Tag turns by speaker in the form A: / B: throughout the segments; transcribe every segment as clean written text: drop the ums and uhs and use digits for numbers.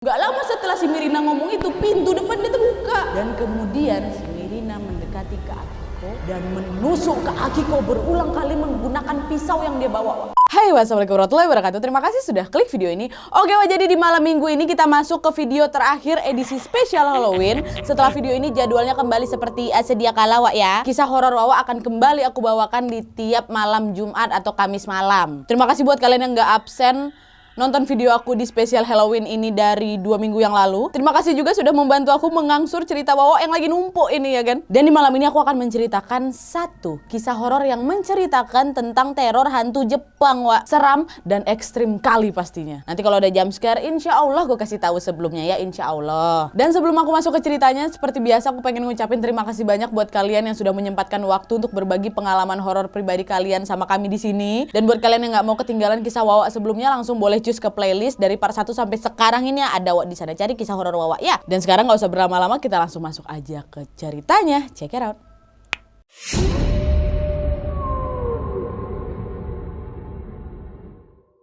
A: Gak lama setelah si Mirina ngomong itu, pintu depan dia terbuka. Dan kemudian si Mirina mendekati ke Akiko dan menusuk ke Akiko berulang kali menggunakan pisau yang dia bawa. Hai, wassalamualaikum warahmatullahi wabarakatuh. Terima kasih sudah klik video ini. Oke, jadi di malam minggu ini kita masuk ke video terakhir edisi spesial Halloween. Setelah video ini jadwalnya kembali seperti sedia kala ya. Kisah horor Wawa akan kembali aku bawakan di tiap malam Jumat atau Kamis malam. Terima kasih buat kalian yang gak absen nonton video aku di spesial Halloween ini dari 2 minggu yang lalu. Terima kasih juga sudah membantu aku mengangsur cerita Wawa yang lagi numpuk ini ya kan. Dan di malam ini aku akan menceritakan satu kisah horor yang menceritakan tentang teror hantu Jepang, Wak. Seram dan ekstrim kali pastinya. Nanti kalau ada jump scare, insya Allah gue kasih tahu sebelumnya ya, insya Allah. Dan sebelum aku masuk ke ceritanya, seperti biasa aku pengen ngucapin terima kasih banyak buat kalian yang sudah menyempatkan waktu untuk berbagi pengalaman horor pribadi kalian sama kami di sini. Dan buat kalian yang nggak mau ketinggalan kisah Wawa sebelumnya, langsung boleh ke playlist dari part 1 sampai sekarang ini ada di sana, cari kisah horor Wawa ya. Dan sekarang nggak usah berlama-lama, kita langsung masuk aja ke ceritanya. Check it out.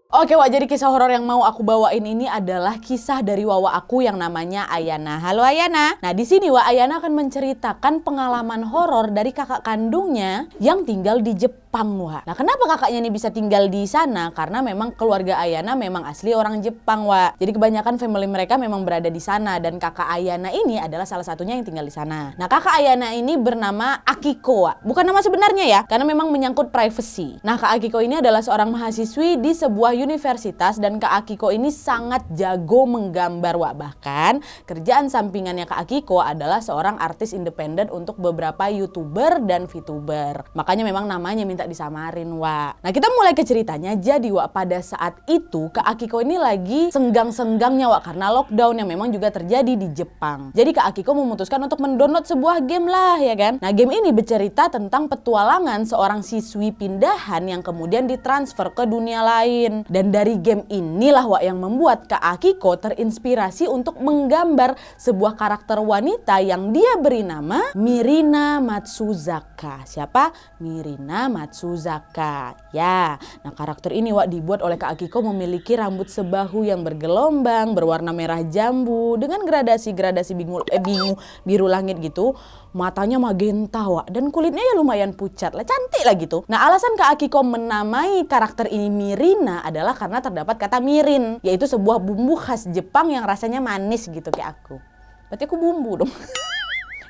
A: Oke Wak, jadi kisah horor yang mau aku bawain ini adalah kisah dari Wawa aku yang namanya Ayana. Halo Ayana. Nah di sini Wak, Ayana akan menceritakan pengalaman horor dari kakak kandungnya yang tinggal di Jepang, Wak. Nah kenapa kakaknya ini bisa tinggal di sana? Karena memang keluarga Ayana memang asli orang Jepang, Wak. Jadi kebanyakan family mereka memang berada di sana dan kakak Ayana ini adalah salah satunya yang tinggal di sana. Nah kakak Ayana ini bernama Akiko, Wak. Bukan nama sebenarnya ya, karena memang menyangkut privacy. Nah Kak Akiko ini adalah seorang mahasiswi di sebuah universitas dan Kak Akiko ini sangat jago menggambar, Wak. Bahkan kerjaan sampingannya Kak Akiko adalah seorang artis independen untuk beberapa YouTuber dan VTuber. Makanya memang namanya minta disamarin, Wak. Nah kita mulai ke ceritanya. Jadi Wak, pada saat itu Kak Akiko ini lagi senggang-senggangnya, Wak, karena lockdown yang memang juga terjadi di Jepang. Jadi Kak Akiko memutuskan untuk mendownload sebuah game lah ya kan. Nah game ini bercerita tentang petualangan seorang siswi pindahan yang kemudian ditransfer ke dunia lain. Dan dari game inilah Wak yang membuat Kak Akiko terinspirasi untuk menggambar sebuah karakter wanita yang dia beri nama Mirina Matsuzaka. Siapa? Mirina Matsuzaka. Ya, nah karakter ini Wak dibuat oleh Kak Akiko memiliki rambut sebahu yang bergelombang, berwarna merah jambu dengan gradasi-gradasi biru langit gitu. Matanya magenta, Wak, dan kulitnya ya lumayan pucat lah, cantik lah gitu. Nah alasan Kak Akiko menamai karakter ini Mirina adalah karena terdapat kata mirin, yaitu sebuah bumbu khas Jepang yang rasanya manis gitu kayak aku. Berarti aku bumbu dong.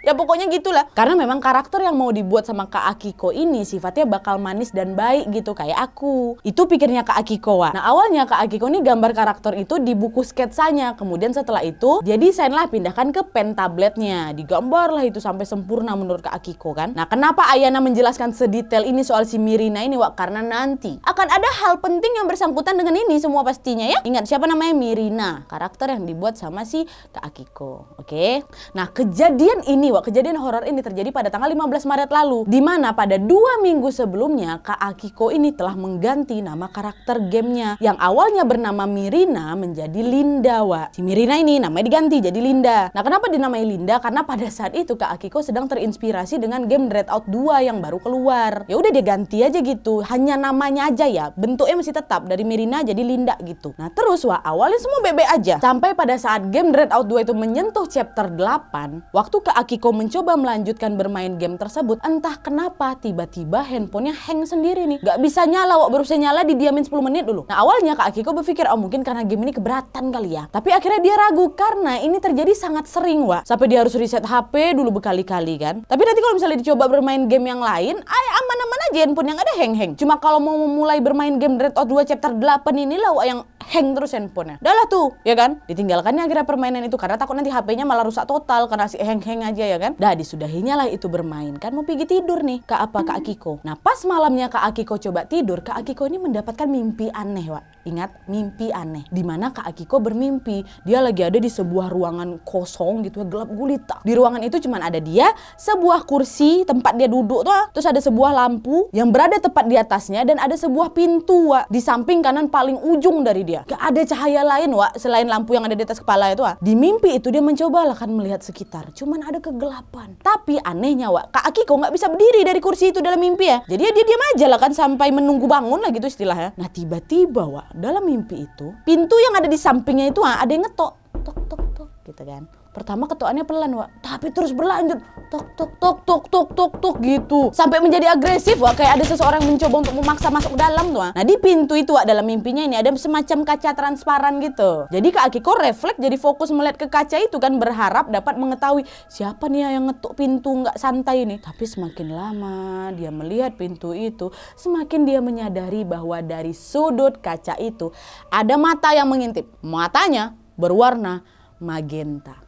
A: Ya pokoknya gitulah. Karena memang karakter yang mau dibuat sama Kak Akiko ini sifatnya bakal manis dan baik gitu kayak aku. Itu pikirnya Kak Akiko, Wak. Nah awalnya Kak Akiko ini gambar karakter itu di buku sketsanya. Kemudian setelah itu dia desain lah, pindahkan ke pen tabletnya. Digambar lah itu sampai sempurna menurut Kak Akiko kan. Nah kenapa Ayana menjelaskan sedetail ini soal si Mirina ini, Wak? Karena nanti akan ada hal penting yang bersangkutan dengan ini semua pastinya ya. Ingat siapa namanya? Mirina. Karakter yang dibuat sama si Kak Akiko. Oke. Nah kejadian ini, kejadian horor ini terjadi pada tanggal 15 Maret lalu, di mana pada 2 minggu sebelumnya Kak Akiko ini telah mengganti nama karakter gamenya yang awalnya bernama Mirina menjadi Linda, Wak. Si Mirina ini namanya diganti jadi Linda. Nah kenapa dinamai Linda? Karena pada saat itu Kak Akiko sedang terinspirasi dengan game Dreadout 2 yang baru keluar. Ya udah dia ganti aja gitu, hanya namanya aja ya, bentuknya masih tetap dari Mirina jadi Linda gitu. Nah terus Wak, awalnya semua bebe aja sampai pada saat game Dreadout 2 itu menyentuh chapter 8, waktu Kak Akiko mencoba melanjutkan bermain game tersebut, entah kenapa tiba-tiba handphonenya hang sendiri nih. Gak bisa nyala, Wak. Baru bisa nyala didiamin 10 menit dulu. Nah awalnya Kak Akiko berpikir, oh mungkin karena game ini keberatan kali ya. Tapi akhirnya dia ragu karena ini terjadi sangat sering, Wak. Sampai dia harus reset HP dulu berkali-kali kan. Tapi nanti kalau misalnya dicoba bermain game yang lain, aman-aman aja handphone yang ada hang-hang. Cuma kalau mau memulai bermain game Dreadout 2 chapter 8 inilah Wak yang hang terus handphonenya. Udah lah tuh, ya kan? Ditinggalkannya akhirnya permainan itu karena takut nanti HP-nya malah rusak total karena si hang-hang aja ya kan. Dah disudahinya lah itu bermain kan, mau pergi tidur nih Kak Akiko. Nah pas malamnya Kak Akiko coba tidur, Kak Akiko ini mendapatkan mimpi aneh, Wak. Ingat, mimpi aneh. Dimana Kak Akiko bermimpi dia lagi ada di sebuah ruangan kosong gitu ya, gelap gulita. Di ruangan itu cuman ada dia, sebuah kursi tempat dia duduk tuh, terus ada sebuah lampu yang berada tepat di atasnya dan ada sebuah pintu, Wak, di samping kanan paling ujung dari dia. Gak ada cahaya lain, Wak, selain lampu yang ada di atas kepala itu, Wak. Di mimpi itu dia mencoba lah kan melihat sekitar, cuman ada kegelapan. Tapi anehnya, Wak, Kak Akiko nggak bisa berdiri dari kursi itu dalam mimpi ya. Jadi dia diam aja lah kan sampai menunggu bangun lah gitu istilahnya. Nah tiba-tiba, Wak, dalam mimpi itu pintu yang ada di sampingnya itu ada yang ngetok. tok tok tok gitu kan. Pertama ketuaannya pelan Wak, tapi terus berlanjut tok tok tok tok tok tok tok gitu. Sampai menjadi agresif Wak, kayak ada seseorang mencoba untuk memaksa masuk dalam tuh Wak. Nah di pintu itu Wak, dalam mimpinya ini ada semacam kaca transparan gitu. Jadi Kak Akiko refleks jadi fokus melihat ke kaca itu kan, berharap dapat mengetahui siapa nih yang ngetuk pintu nggak santai ini. Tapi semakin lama dia melihat pintu itu, semakin dia menyadari bahwa dari sudut kaca itu ada mata yang mengintip. Matanya berwarna magenta.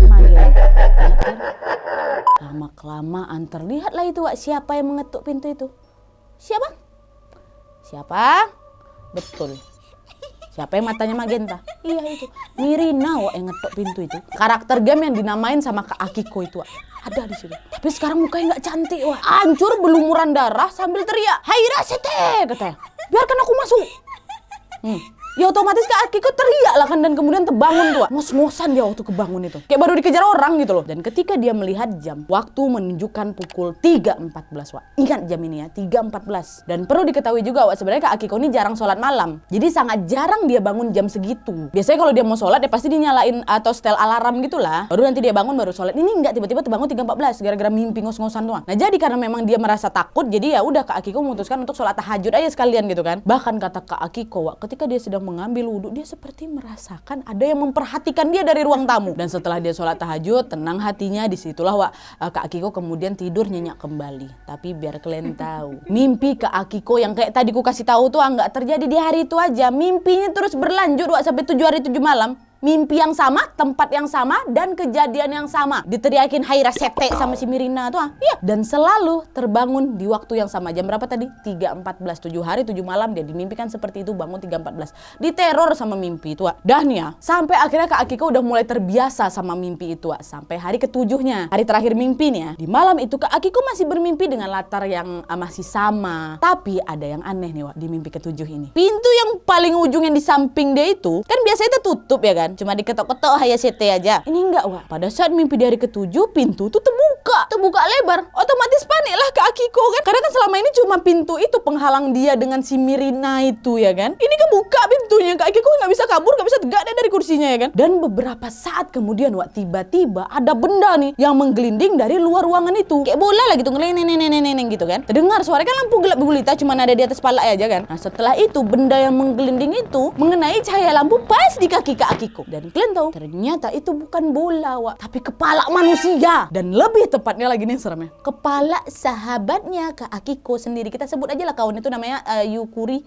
A: Ingat kan? Lama-kelamaan terlihatlah itu Wak, siapa yang mengetuk pintu itu. Siapa? Betul. Siapa yang matanya magenta? Iya itu, Mirina Wak yang ngetuk pintu itu. Karakter game yang dinamain sama Kak Akiko itu Wak, ada di situ. Tapi sekarang mukanya nggak cantik Wak, hancur berlumuran darah sambil teriak, "Haira sete!" katanya. "Biarkan aku masuk." Ya otomatis Kak Akiko teriak lah kan, dan kemudian terbangun tuh. Ngos-ngosan dia waktu kebangun itu. Kayak baru dikejar orang gitu loh. Dan ketika dia melihat jam, waktu menunjukkan pukul 3.14 Wak. Ingat jam ini ya, 3.14. Dan perlu diketahui juga Wak, sebenarnya Kak Akiko ini jarang sholat malam. Jadi sangat jarang dia bangun jam segitu. Biasanya kalau dia mau sholat, dia pasti dinyalain atau setel alarm gitulah. Baru nanti dia bangun baru sholat. Ini enggak, tiba-tiba terbangun 3.14 gara-gara mimpi ngos-ngosan doang. Nah jadi karena memang dia merasa takut, jadi ya udah Kak Akiko memutuskan untuk sholat tahajud aja sekalian gitu kan. Bahkan kata Kak Akiko Wak, ketika dia sedang mengambil wudhu, dia seperti merasakan ada yang memperhatikan dia dari ruang tamu. Dan setelah dia sholat tahajud, tenang hatinya, disitulah Wak, Kak Akiko kemudian tidur nyenyak kembali. Tapi biar kalian tahu, mimpi Kak Akiko yang kayak tadi ku kasih tahu tuh nggak terjadi di hari itu aja. Mimpinya terus berlanjut Wak sampai 7 hari 7 malam. Mimpi yang sama, tempat yang sama, dan kejadian yang sama. Diteriakin Haira sete sama si Mirina tuh. Iya. Dan selalu terbangun di waktu yang sama. Jam berapa tadi? 3.14. 7 hari 7 malam dia dimimpikan seperti itu, bangun 3.14. Diteror sama mimpi itu. Dah nih ya. Sampai akhirnya Kak Akiko udah mulai terbiasa sama mimpi itu. Sampai hari ketujuhnya. Hari terakhir mimpi nih ya. Di malam itu Kak Akiko masih bermimpi dengan latar yang masih sama. Tapi ada yang aneh nih Wak di mimpi ketujuh ini. Pintu yang paling ujung yang di samping dia itu kan biasanya tutup ya kan. Cuma diketok-ketok Haira sete aja. Ini enggak Wak. Pada saat mimpi di hari ketujuh, pintu tuh terbuka lebar. Otomatis panik lah Kak Akiko kan. Karena kan selama ini cuma pintu itu penghalang dia dengan si Mirina itu ya kan. Ini kebuka pintunya, Kak Akiko nggak bisa kabur, nggak bisa tegak deh dari kursinya ya kan. Dan beberapa saat kemudian Wak, tiba-tiba ada benda nih yang menggelinding dari luar ruangan itu. Kayak bola lah gitu, ngeleng gitu kan. Terdengar suara kan, lampu gelap gulita cuma ada di atas kepala aja kan. Nah setelah itu benda yang menggelinding itu mengenai cahaya lampu pas di kaki Kak Akiko. Dan kalian tahu, ternyata itu bukan bola Wak, tapi kepala manusia. Dan lebih tepatnya lagi nih seremnya, kepala sahabatnya Kak Akiko sendiri. Kita sebut aja lah kawan itu namanya Yukari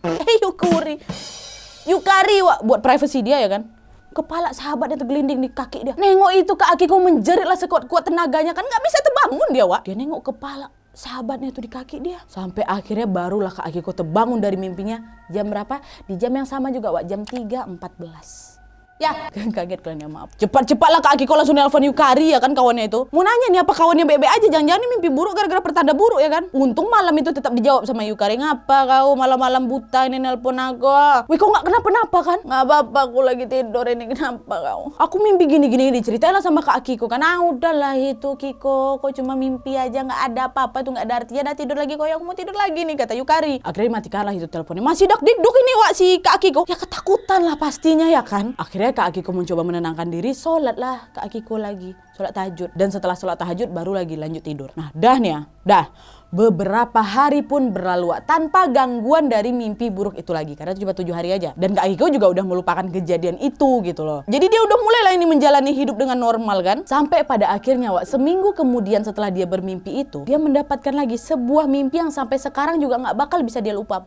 A: Wak, buat privacy dia ya kan. Kepala sahabatnya tergelinding di kaki dia. Nengok itu Kak Akiko menjerit lah sekuat-kuat tenaganya kan, nggak bisa terbangun dia Wak. Dia nengok kepala sahabatnya itu di kaki dia. Sampai akhirnya barulah Kak Akiko terbangun dari mimpinya. Jam berapa? Di jam yang sama juga Wak, jam 3.14. Ya, kaget kalian ya, maaf. Cepat-cepatlah Kak Akiko langsung nelpon Yukari ya kan, kawannya itu. Mau nanya nih apa kawannya bebe aja, jangan-jangan ini mimpi buruk gara-gara pertanda buruk ya kan. Untung malam itu tetap dijawab sama Yukari. "Ngapa kau malam-malam buta ini nelpon aku?" "Wih, kau nggak kenapa-napa kan?" "Nggak apa-apa, aku lagi tidur ini, kenapa kau?" "Aku mimpi gini-gini," diceritain lah sama Kak Akiko kan. "Ah udahlah itu Kiko, kau cuma mimpi aja, nggak ada apa-apa, itu nggak ada artinya, dah tidur lagi kau, aku mau tidur lagi nih," kata Yukari. Akhirnya matikanlah itu teleponnya. Masih dak-dikduk ini Wak si Kak Akiko. Ya ketakutan lah pastinya ya kan. Akhirnya Kak Akiko mencoba menenangkan diri, sholat lah Kak Akiko lagi, sholat tahajud. Dan setelah sholat tahajud baru lagi lanjut tidur. Nah dah nih ya, dah beberapa hari pun berlalu tanpa gangguan dari mimpi buruk itu lagi, karena cuma 7 hari aja. Dan Kak Akiko juga udah melupakan kejadian itu gitu loh. Jadi dia udah mulai lah ini menjalani hidup dengan normal kan. Sampai pada akhirnya Wak, seminggu kemudian setelah dia bermimpi itu, dia mendapatkan lagi sebuah mimpi yang sampai sekarang juga nggak bakal bisa dia lupa.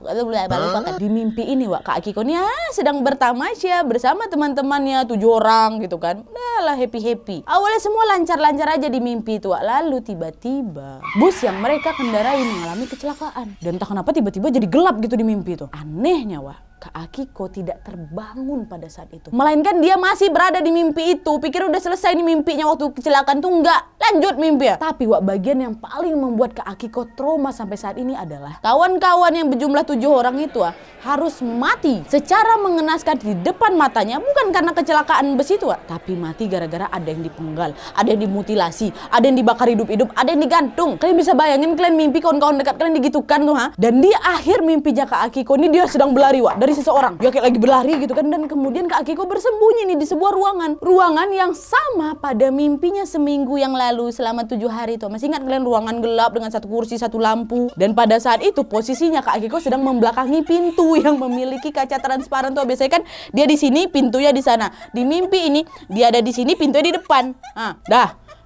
A: Di mimpi ini Wak, Kak Akiko nih sedang bertamasya bersama teman-temannya 7 orang gitu kan. Udah lah happy-happy. Awalnya semua lancar-lancar aja di mimpi itu Wak. Lalu tiba-tiba bus yang mereka kendarai mengalami kecelakaan. Dan entah kenapa tiba-tiba jadi gelap gitu di mimpi itu. Anehnya Wak, Kak Akiko tidak terbangun pada saat itu. Melainkan dia masih berada di mimpi itu. Pikir udah selesai nih mimpinya waktu kecelakaan tuh, enggak. Lanjut mimpi ya. Tapi Wak, bagian yang paling membuat Kak Akiko trauma sampai saat ini adalah kawan-kawan yang berjumlah 7 orang itu harus mati secara mengenaskan di depan matanya. Bukan karena kecelakaan bus itu tapi mati gara-gara ada yang dipenggal, ada yang dimutilasi, ada yang dibakar hidup-hidup, ada yang digantung. Kalian bisa bayangin kalian mimpi kawan-kawan dekat kalian digitukan tuh Dan di akhir mimpinya Kak Akiko ini dia sedang berlari Wak dari dari seseorang. Dia kayak lagi berlari gitu kan, dan kemudian Kak Akiko bersembunyi nih di sebuah ruangan yang sama pada mimpinya seminggu yang lalu selama 7 hari itu. Masih ingat kalian, ruangan gelap dengan satu kursi, satu lampu, dan pada saat itu posisinya Kak Akiko sedang membelakangi pintu yang memiliki kaca transparan tuh. Biasanya kan dia di sini, pintunya di sana. Di mimpi ini dia ada di sini, pintunya di depan.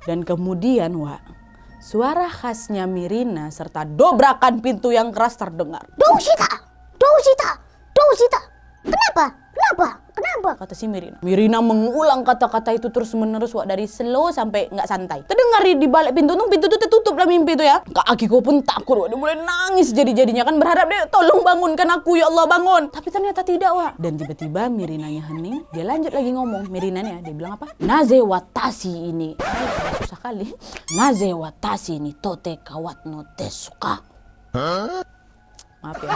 A: Dan kemudian suara khasnya Mirina serta dobrakan pintu yang keras terdengar.
B: Dousita. Kenapa?
A: Kata si Mirina. Mirina mengulang kata-kata itu terus menerus dari slow sampai nggak santai. Terdengar di balik pintu tuh tertutup lah mimpi itu ya. Kak Akiko pun takut, dia mulai nangis jadi-jadinya kan, berharap dia tolong bangunkan aku ya Allah, bangun. Tapi ternyata tidak Dan tiba-tiba Mirinanya hening, dia lanjut lagi ngomong. Mirinanya dia bilang apa? Naze watashi ini. Susah kali. Naze watashi ni tote kawat no tesuka. Maaf ya.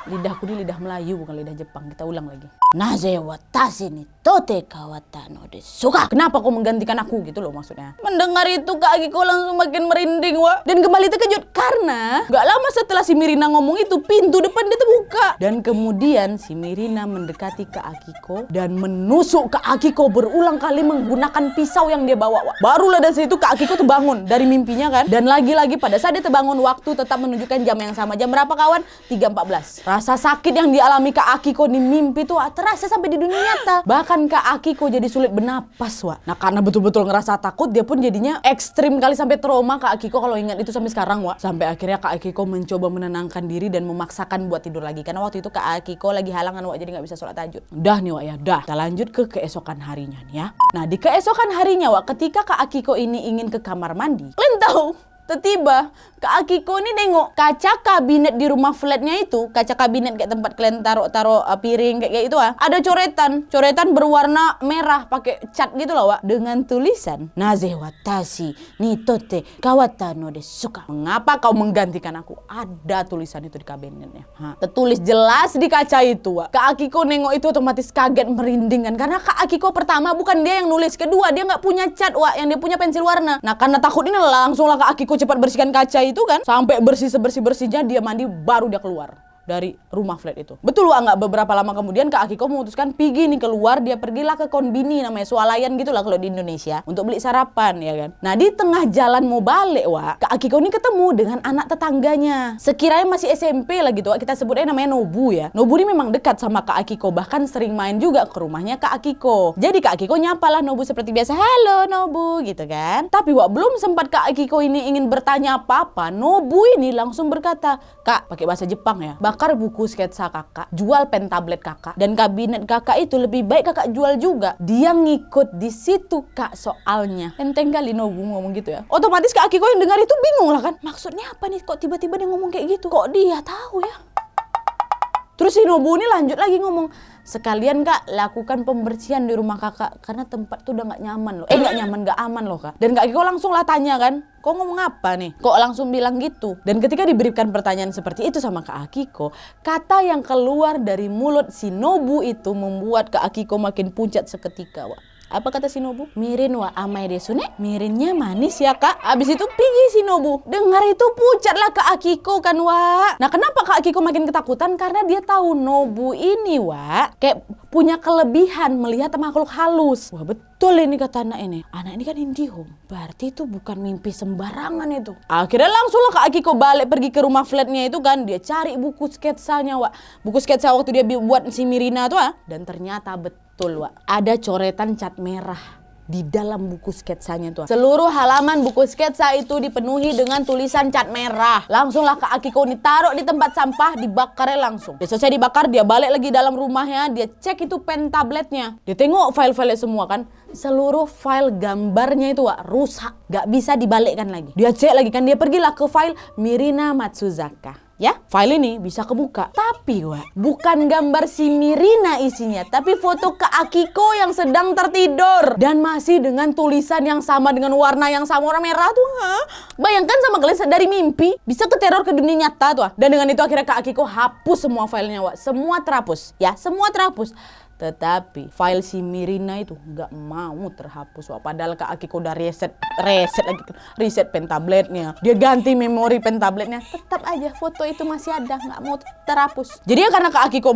A: Lidahku ini lidah Melayu bukan lidah Jepang. Kita ulang lagi. Naze watashi ni tote kawata no desuka. Kenapa kau menggantikan aku gitu loh maksudnya. Mendengar itu Kak Akiko langsung makin merinding dan kembali terkejut karena gak lama setelah si Mirina ngomong itu pintu depan dia terbuka. Dan kemudian si Mirina mendekati Kak Akiko dan menusuk Kak Akiko berulang kali menggunakan pisau yang dia bawa. Barulah dari situ Kak Akiko terbangun dari mimpinya kan. Dan lagi-lagi pada saat dia terbangun, waktu tetap menunjukkan jam yang sama. Jam berapa kawan? 3.14. Rasa sakit yang dialami Kak Akiko di mimpi itu terasa sampai di dunia nyata. Bahkan Kak Akiko jadi sulit bernapas Nah karena betul-betul ngerasa takut, dia pun jadinya ekstrim kali sampai trauma Kak Akiko kalau ingat itu sampai sekarang Sampai akhirnya Kak Akiko mencoba menenangkan diri dan memaksakan buat tidur lagi. Karena waktu itu Kak Akiko lagi halangan jadi gak bisa sholat tahajud. Udah nih dah. Kita lanjut ke keesokan harinya nih ya. Nah di keesokan harinya ketika Kak Akiko ini ingin ke kamar mandi, kalian tahu? Tiba-tiba Kak Akiko ini nengok kaca kabinet di rumah flatnya itu, kaca kabinet kayak tempat kalian taruh piring kayak itu ada coretan berwarna merah pakai cat gitu loh dengan tulisan Naze watashi ni tote kawata no desuka. Mengapa kau menggantikan aku? Ada tulisan itu di kabinetnya. Tertulis jelas di kaca itu Kak Akiko nengok itu otomatis kaget merinding kan, karena Kak Akiko pertama bukan dia yang nulis, kedua dia nggak punya cat yang dia punya pensil warna. Nah karena takut ini langsunglah Kak Akiko cepat bersihkan kaca itu kan, sampai bersih sebersih-bersihnya dia mandi, baru dia keluar dari rumah flat itu. Betul nggak beberapa lama kemudian Kak Akiko memutuskan pergi nih keluar. Dia pergilah ke konbini, namanya swalayan gitulah kalau di Indonesia, untuk beli sarapan ya kan. Nah di tengah jalan mau balik Kak Akiko ini ketemu dengan anak tetangganya. Sekiranya masih SMP lah gitu kita sebutnya namanya Nobu ya. Nobu ini memang dekat sama Kak Akiko, bahkan sering main juga ke rumahnya Kak Akiko. Jadi Kak Akiko nyapalah Nobu seperti biasa, halo Nobu gitu kan. Tapi belum sempat Kak Akiko ini ingin bertanya apa-apa, Nobu ini langsung berkata, Kak, pakai bahasa Jepang ya, bakar buku sketsa kakak, jual pen tablet kakak, dan kabinet kakak itu lebih baik kakak jual juga. Dia ngikut di situ Kak soalnya. Enteng kali Nobu ngomong gitu ya. Otomatis Kak Akiko yang dengar itu bingung lah kan. Maksudnya apa nih, kok tiba-tiba dia ngomong kayak gitu? Kok dia tahu ya? Terus si Nobu ini lanjut lagi ngomong, sekalian Kak lakukan pembersihan di rumah kakak karena tempat tuh udah nggak nyaman loh. Nggak nyaman, nggak aman loh Kak. Dan Kak Akiko langsung lah tanya kan, kok ngomong apa nih? Kok langsung bilang gitu? Dan ketika diberikan pertanyaan seperti itu sama Kak Akiko, kata yang keluar dari mulut si Nobu itu membuat Kak Akiko makin pucat seketika Apa kata si Nobu? Mirin amai desu ne. Mirinnya manis ya Kak. Abis itu pergi si Nobu. Dengar itu pucatlah Kak Akiko kan Nah kenapa Kak Akiko makin ketakutan? Karena dia tahu Nobu ini kayak punya kelebihan melihat makhluk halus. Betul ini kata anak ini. Anak ini kan IndiHome. Berarti itu bukan mimpi sembarangan itu. Akhirnya langsunglah Kak Akiko balik pergi ke rumah flatnya itu kan. Dia cari buku sketsanya Buku sketsa waktu dia buat si Mirina tuh Dan ternyata betul ada coretan cat merah di dalam buku sketsanya tuh. Seluruh halaman buku sketsa itu dipenuhi dengan tulisan cat merah. Langsunglah Kak Akiko ditaruh di tempat sampah, dibakarnya langsung. Dia selesai dibakar, dia balik lagi dalam rumahnya, dia cek itu pen tabletnya. Dia tengok file-file semua kan. Seluruh file gambarnya itu rusak, gak bisa dibalikkan lagi. Dia cek lagi kan, dia pergilah ke file Mirina Matsuzaka. Ya, file ini bisa kebuka. Tapi bukan gambar si Mirina isinya, tapi foto Kak Akiko yang sedang tertidur. Dan masih dengan tulisan yang sama, dengan warna yang sama, warna merah tuh. Bayangkan sama kalian dari mimpi bisa keteror ke dunia nyata tuh. Dan dengan itu akhirnya Kak Akiko hapus semua filenya Semua terhapus. Ya, semua terhapus. Tetapi file si Mirina itu nggak mau terhapus, Wak. Padahal Kak Akiko udah reset pen tabletnya, dia ganti memori pen tabletnya, tetap aja foto itu masih ada, nggak mau terhapus. Jadi ya karena Kak Akiko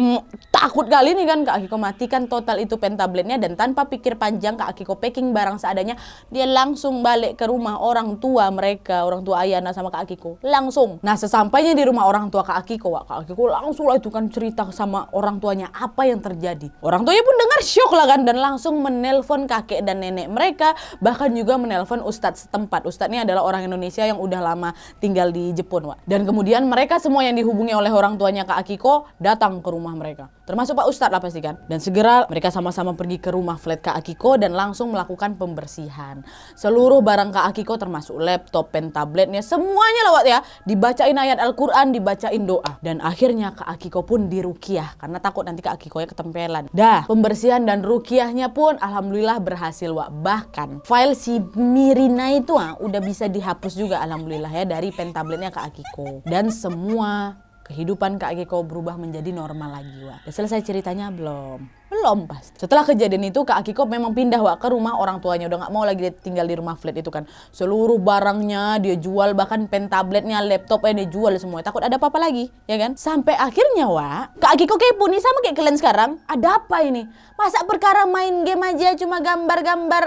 A: takut kali nih kan, Kak Akiko matikan total itu pen tabletnya, dan tanpa pikir panjang Kak Akiko packing barang seadanya, dia langsung balik ke rumah orang tua mereka, orang tua Ayana sama Kak Akiko, langsung. Nah sesampainya di rumah orang tua Kak Akiko, Wak, Kak Akiko langsung lah itu kan cerita sama orang tuanya apa yang terjadi. Orang tuanya pun dengar syok lah kan, dan langsung menelpon kakek dan nenek mereka, bahkan juga menelpon ustadz setempat. Ustadznya adalah orang Indonesia yang udah lama tinggal di Jepun, Wak. Dan kemudian mereka semua yang dihubungi oleh orang tuanya Kak Akiko datang ke rumah mereka, termasuk Pak Ustadz lah pasti kan. Dan segera mereka sama-sama pergi ke rumah flat Kak Akiko dan langsung melakukan pembersihan. Seluruh barang Kak Akiko termasuk laptop, pen tabletnya, semuanya lewat ya, dibacain ayat Al-Quran, dibacain doa. Dan akhirnya Kak Akiko pun diruqyah karena takut nanti Kak Akiko ya ketempelan. Dah, pembersihan dan ruqyahnya pun alhamdulillah berhasil, Wak. Bahkan file si Mirina itu udah bisa dihapus juga alhamdulillah ya dari pen tabletnya Kak Akiko. Dan semua kehidupan Kak Akiko berubah menjadi normal lagi, Wak. Udah selesai ceritanya belum? Belum pasti. Setelah kejadian itu Kak Akiko memang pindah, Wak, ke rumah orang tuanya. Udah gak mau lagi dia tinggal di rumah flat itu kan. Seluruh barangnya dia jual, bahkan pen tabletnya, laptopnya dia jual semua. Takut ada apa-apa lagi, ya kan? Sampai akhirnya, Wak, Kak Akiko kepo nih sama kayak kalian sekarang. Ada apa ini? Masa perkara main game aja cuma gambar-gambar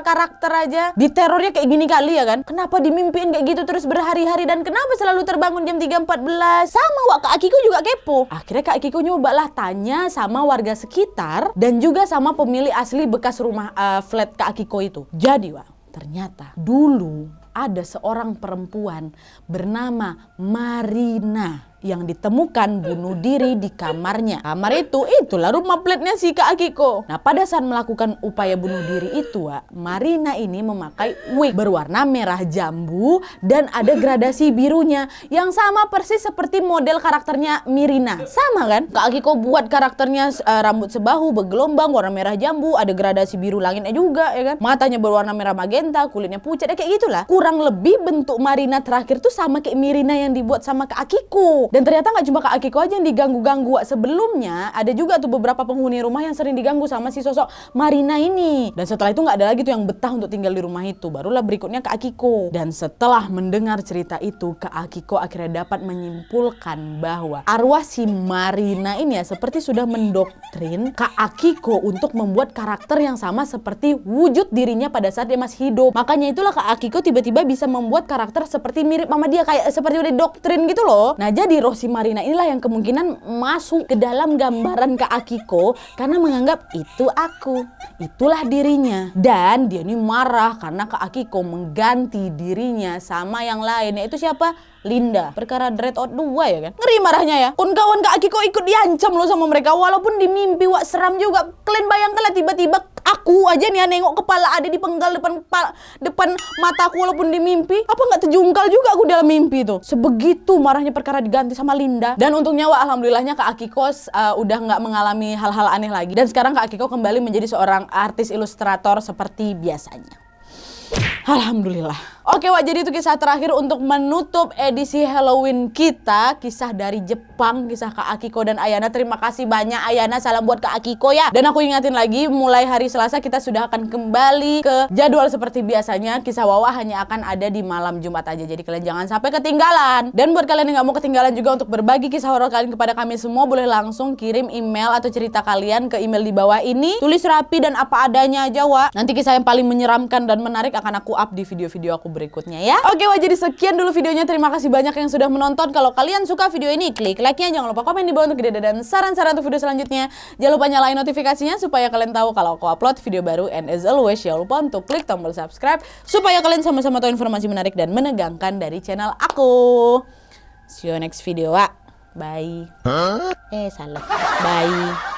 A: karakter aja diterornya kayak gini kali ya kan? Kenapa dimimpiin kayak gitu terus berhari-hari, dan kenapa selalu terbangun jam 3.14? Sama, Wak, Kak Akiko juga kepo. Akhirnya Kak Akiko nyobalah tanya sama warga sekitar dan juga sama pemilik asli bekas rumah flat Kak Akiko itu. Jadi, Wak, ternyata dulu ada seorang perempuan bernama Marina yang ditemukan bunuh diri di kamarnya. Kamar itulah rumah flatnya si Kak Akiko. Nah pada saat melakukan upaya bunuh diri itu, Wak, Marina ini memakai wig berwarna merah jambu dan ada gradasi birunya yang sama persis seperti model karakternya Mirina. Sama kan? Kak Akiko buat karakternya rambut sebahu bergelombang warna merah jambu, ada gradasi biru langitnya juga ya kan. Matanya berwarna merah magenta, kulitnya pucat ya kayak gitulah. Kurang lebih bentuk Marina terakhir tuh sama kayak Mirina yang dibuat sama Kak Akiko. Dan ternyata nggak cuma Kak Akiko aja yang diganggu-ganggu. Sebelumnya ada juga tuh beberapa penghuni rumah yang sering diganggu sama si sosok Marina ini. Dan setelah itu nggak ada lagi tuh yang betah untuk tinggal di rumah itu. Barulah berikutnya Kak Akiko. Dan setelah mendengar cerita itu, Kak Akiko akhirnya dapat menyimpulkan bahwa arwah si Marina ini ya seperti sudah mendoktrin Kak Akiko untuk membuat karakter yang sama seperti wujud dirinya pada saat dia masih hidup. Makanya itulah Kak Akiko tiba-tiba bisa membuat karakter seperti mirip sama dia, kayak seperti udah doktrin gitu loh. Nah jadi roh si Marina inilah yang kemungkinan masuk ke dalam gambaran Kak Akiko karena menganggap itu aku, itulah dirinya. Dan dia ini marah karena Kak Akiko mengganti dirinya sama yang lain, yaitu siapa? Linda. Perkara Dread Out 2 ya kan? Ngeri marahnya ya. Kawan-kawan Kak Akiko ikut diancam loh sama mereka, walaupun di mimpi, Wak, seram juga. Kalian bayangkan lah tiba-tiba aku aja nih nengok kepala ada dipenggal depan mataku walaupun di mimpi. Apa nggak terjungkal juga aku dalam mimpi itu? Sebegitu marahnya perkara diganti sama Linda. Dan untungnya, Wak, alhamdulillahnya Kak Akiko udah nggak mengalami hal-hal aneh lagi. Dan sekarang Kak Akiko kembali menjadi seorang artis ilustrator seperti biasanya. Alhamdulillah. Oke, Wak, jadi itu kisah terakhir untuk menutup edisi Halloween kita. Kisah dari Jepang, kisah Kak Akiko dan Ayana. Terima kasih banyak Ayana, salam buat Kak Akiko ya. Dan aku ingatin lagi, mulai hari Selasa kita sudah akan kembali ke jadwal seperti biasanya. Kisah Wawa hanya akan ada di malam Jumat aja, jadi kalian jangan sampai ketinggalan. Dan buat kalian yang gak mau ketinggalan juga untuk berbagi kisah horor kalian kepada kami semua, boleh langsung kirim email atau cerita kalian ke email di bawah ini. Tulis rapi dan apa adanya aja, Wak. Nanti kisah yang paling menyeramkan dan menarik akan aku up di video-video aku berikutnya ya. Oke, Wak, jadi sekian dulu videonya. Terima kasih banyak yang sudah menonton. Kalau kalian suka video ini, klik like-nya. Jangan lupa komen di bawah untuk ide dan saran-saran untuk video selanjutnya. Jangan lupa nyalain notifikasinya supaya kalian tahu kalau aku upload video baru. And as always, jangan lupa untuk klik tombol subscribe supaya kalian sama-sama tahu informasi menarik dan menegangkan dari channel aku. See you next video, Wak. Bye. Salah. Bye.